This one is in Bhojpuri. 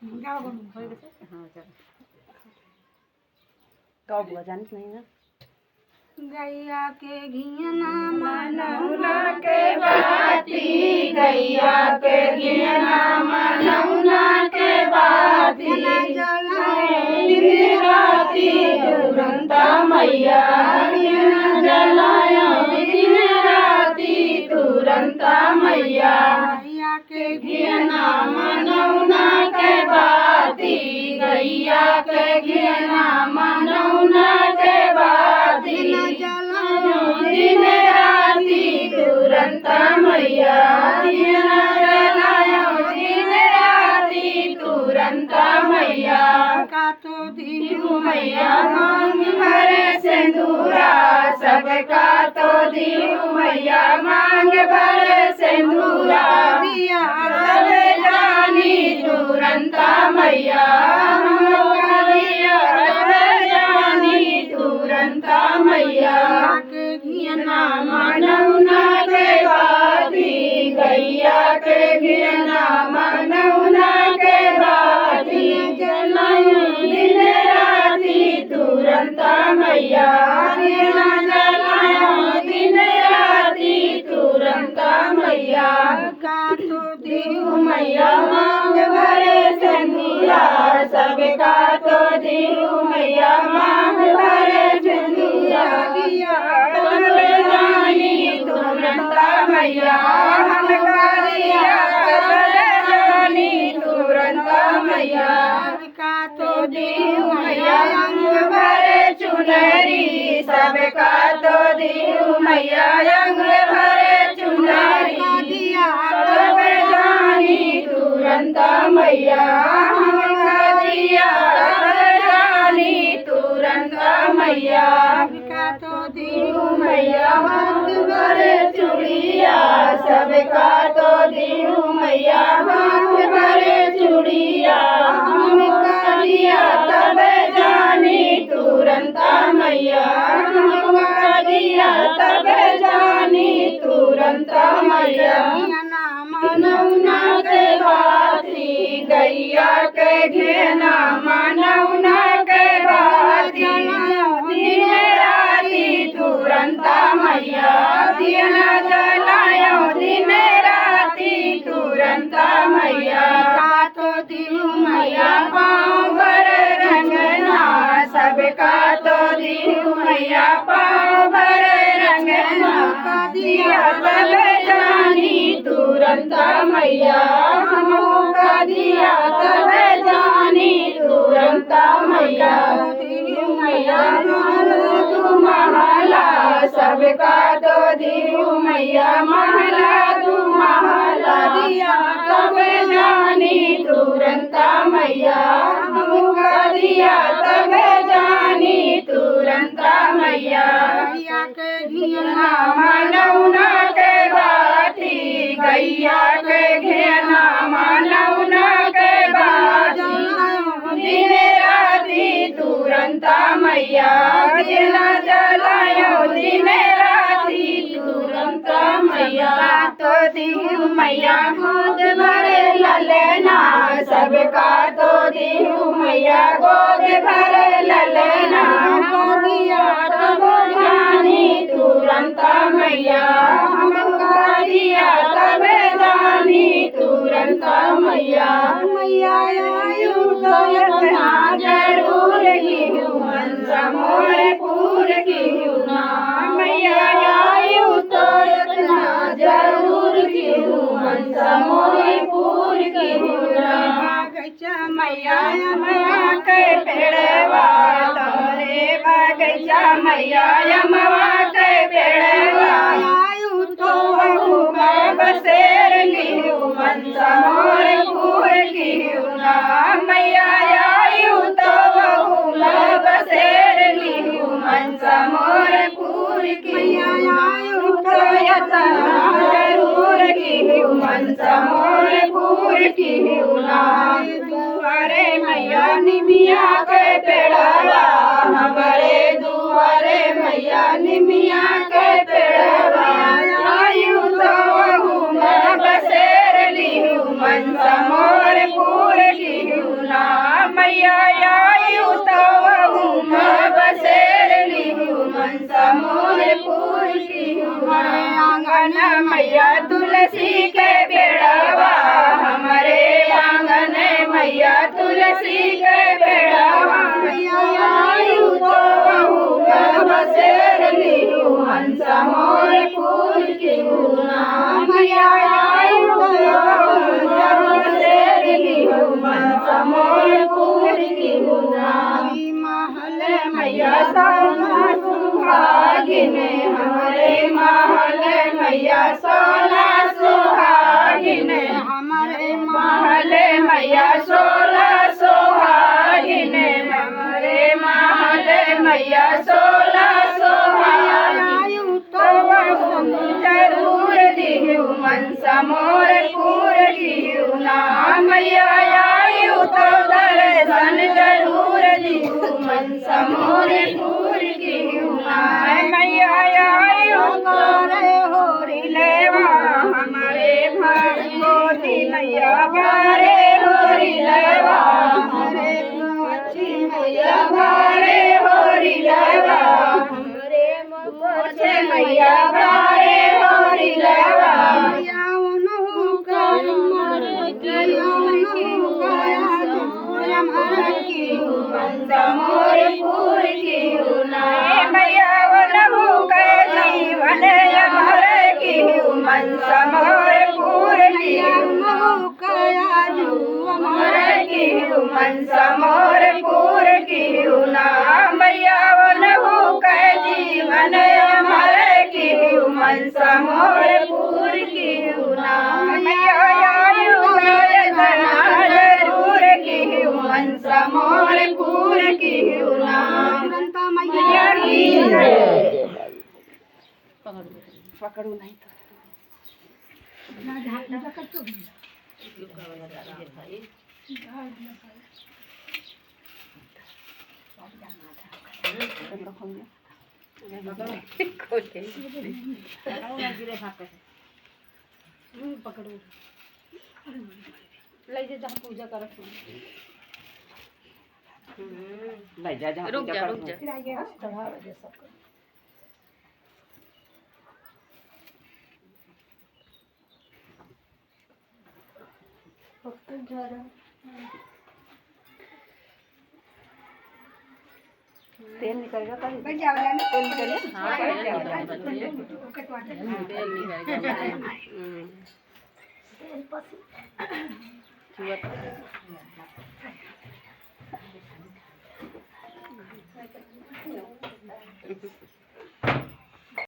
हाँ चल गाओ बुआ जानत नहीं ना। गैया के घियना मनौना के बाती गैया के घियना मनौना के बाती दिन राती तुरंता मैया जलाया दिन राती तुरंता मैया गैया के घियना मनौना के बाती गैया के घियना मनौना के बाती दिन राती तुरंत मैया जलायो दिन राती तुरंत मैया का तो दीहू मैया मांग भरे सिंदूरा सबका तो दीहू मैया मांग भरे सिंदूरा सब जानी तुरंत मैया तुरंत मैया के घियना मनौना के बाती गैया के घियना मनौना के बाती जलायो दिन राती तुरंत मैया जलायो दिन राती तुरंत मैया का तो दीहू मैया मांग भरे सिंदूरा सबका तो दीहू मैया मांग भरे सिंदूरा तब जानी तुरंत मैया हम करिया तब जानी तुरंत मैया का तो दीहू मैया अंग भरे चुनरी सबका तो दीहू मैया अंग भरे चुनरी तब जानी तुरंत मैया हम करिया तब जानी तुरंत मैया का तो दीहू मैया हाथ भरे चूड़िया सबका तो दीहू मैया हाथ भरे चूड़िया हम करिया तब जानी तुरंत मैया हम करिया तब जानी तुरंत मैया मनौना के बाती गैया के घेना मनौना के बाती दिन राती तुरंत मैया दिन जलायो दिन राती तुरंत मैया का तो दीहू मैया पाँव भर रंगना सबका तो दीहू मैया पाँव भर रंगना दिया तब जानी तुरंत मैया हमका दिया तब जानी तुरंत मैया दीहू मैया तू महला सबका तो दीहू मैया महला तू महला दिया तब जानी तुरंत मैया हमका दिया तब जानी तुरंत मैया गैया के घियना मनौना के बाती गैया के घेना मनौना के बाती दिन राती तुरंत मैया दिन जलायो दिन राती तुरंत मैया तो दीहू मैया गोद भरे ललना सबका तो दीहू मैया गोद भरे ललना गोदिया तब जानी तुरंत मैया हमका दिया तब जानी तुरंत मैया मैया आयु तो इतना जरूर की हूँ मनसा मोरे पूर की हूँ ना मैया आयु तो इतना जरूर की हूँ मनसा मोरे पूर की हूँ ना गैया मैया मैया के पेड़वा तोरे बगैचा मैया यमवा के पेड़वा आयु तो मैं बसेर लिहू मनसा मोर फूल की ना मैया आयु तो मैं बसेर लिहू मनसा मोर फूल की आयु तो यतना जरूर की मनसा मोर फूल की ना दुआरे मैया निमिया के पेड़वा हमारे दुआरे मैया निमिया के पेड़वा आयु तो मैं बसेर लिहू मनसा मोर पूर की मैया आयु तो बसेर लिहू मनसा मोर पूरी हमारे आंगन मैया तुलसी के पेड़वा हमारे आंगन मैया तुलसी के पेड़वा मैया आयु तो बसेर लिहू मनसा मोर पूरी मैया आयु तो बसेर लिहू मनसा मोर पूरी महल मैया सोना सुहागिन हमारे महल मैया सोना सुहागिन हमारे महल मैया सोना सुहागिन हमारे महल मैया सोना सुहागिन तो जरूर दिहु मनसा मोर पूरी ना मैया आयु तो दर्शन जरूर दिहु मनसा मोर पूरी ना मैया आयु रे होरी लेवा हमारे भगवती मैया बारे होरी लेवा हमारे भगवती मैया बारे होरी लेवा हमारे मोछे मैया बारे होरी लेवा मोर पूरी मैया जीवन अमर की मनसा मोर पूरी अमर की मनसा मोर पूरी ना मैया जीवन अमर की मनसा मोर पूरी ना मैया आयु जरूर की मनसा मोर पूरी ना मैया पकड़ू नहीं पकड़ू ले जा जहाँ पूजा कर रुक जा तेल निकलेगा कल तेल निकले हाँ तेल निकलेगा